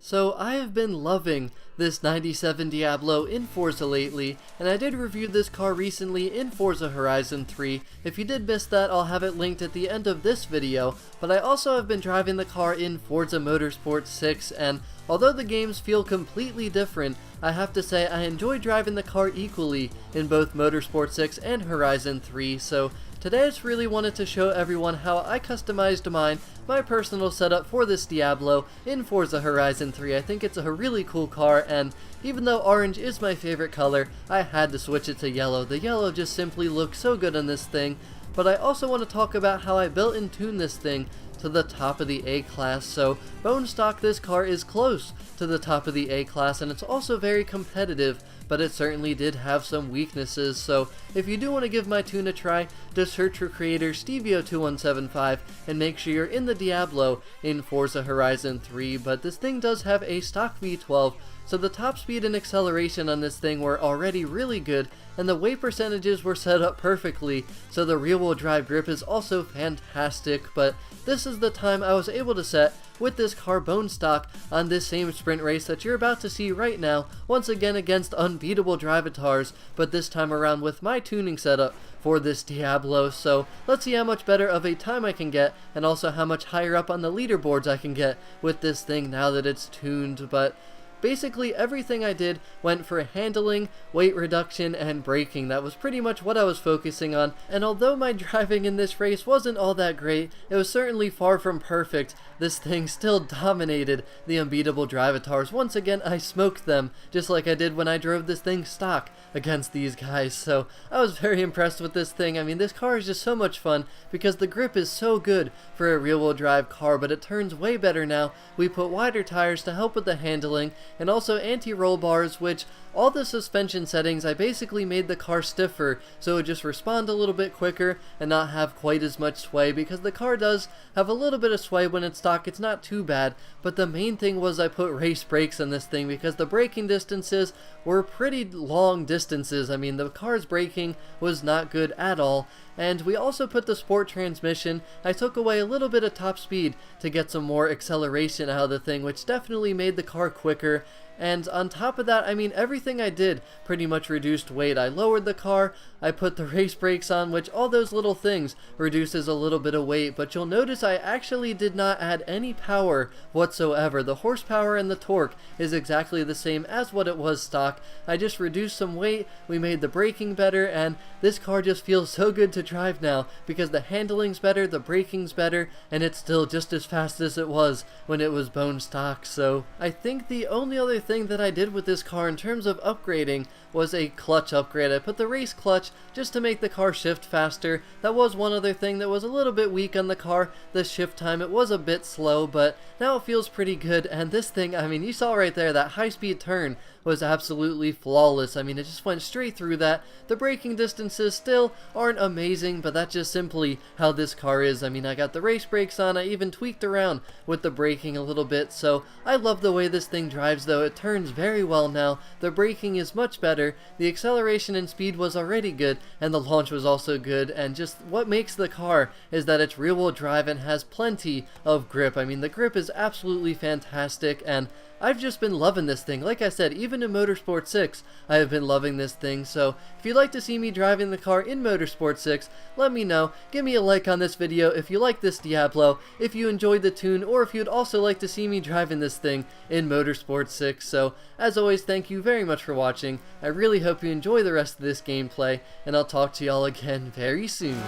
So I have been loving this 97 Diablo in Forza lately, and I did review this car recently in Forza Horizon 3. If you did miss that, I'll have it linked at the end of this video, but I also have been driving the car in Forza Motorsport 6, and although the games feel completely different, I have to say I enjoy driving the car equally in both Motorsport 6 and Horizon 3, so today I just really wanted to show everyone how I customized my personal setup for this Diablo in Forza Horizon 3. I think it's a really cool car, and even though orange is my favorite color, I had to switch it to yellow. The yellow just simply looks so good on this thing, but I also want to talk about how I built and tuned this thing to the top of the A class. So bone stock, this car is close to the top of the A class, and it's also very competitive, but it certainly did have some weaknesses. So if you do want to give my tune a try, just search for creator Stevio2175 and make sure you're in the Diablo in Forza Horizon 3. But this thing does have a stock V12, so the top speed and acceleration on this thing were already really good, and the weight percentages were set up perfectly, so the rear-wheel drive grip is also fantastic. But this is the time I was able to set with this car bone stock on this same sprint race that you're about to see right now, once again against unbeatable drivatars, but this time around with my tuning setup for this Diablo. So let's see how much better of a time I can get, and also how much higher up on the leaderboards I can get with this thing now that it's tuned. But basically everything I did went for handling, weight reduction, and braking. That was pretty much what I was focusing on, and although my driving in this race wasn't all that great, it was certainly far from perfect. This thing still dominated the unbeatable drivatars. Once again, I smoked them, just like I did when I drove this thing stock against these guys, so I was very impressed with this thing. I mean, this car is just so much fun because the grip is so good for a rear-wheel drive car, but it turns way better now. We put wider tires to help with the handling, and also anti-roll bars, which all the suspension settings, I basically made the car stiffer so it would just respond a little bit quicker and not have quite as much sway, because the car does have a little bit of sway when it's stock. It's not too bad, but the main thing was I put race brakes on this thing because the braking distances were pretty long distances. I mean, the car's braking was not good at all. And we also put the sport transmission. I took away a little bit of top speed to get some more acceleration out of the thing, which definitely made the car quicker. And on top of that, I mean, everything I did pretty much reduced weight. I lowered the car, I put the race brakes on, which all those little things reduces a little bit of weight, but you'll notice I actually did not add any power whatsoever. The horsepower and the torque is exactly the same as what it was stock. I just reduced some weight, we made the braking better, and this car just feels so good to drive now because the handling's better, the braking's better, and it's still just as fast as it was when it was bone stock. So I think the only other thing that I did with this car in terms of upgrading was a clutch upgrade. I put the race clutch just to make the car shift faster. That was one other thing that was a little bit weak on the car. The shift time, it was a bit slow, but now it feels pretty good. And this thing, I mean, you saw right there, that high-speed turn was absolutely flawless. I mean, it just went straight through that. The braking distances still aren't amazing, but that's just simply how this car is. I mean, I got the race brakes on, I even tweaked around with the braking a little bit, so I love the way this thing drives though. It turns very well now, the braking is much better, the acceleration and speed was already good, and the launch was also good, and just what makes the car is that it's rear-wheel drive and has plenty of grip. I mean, the grip is absolutely fantastic, and I've just been loving this thing. Like I said, even in Motorsport 6, I have been loving this thing. So if you'd like to see me driving the car in Motorsport 6, let me know. Give me a like on this video if you like this Diablo, if you enjoyed the tune, or if you'd also like to see me driving this thing in Motorsport 6. So as always, thank you very much for watching. I really hope you enjoy the rest of this gameplay, and I'll talk to y'all again very soon.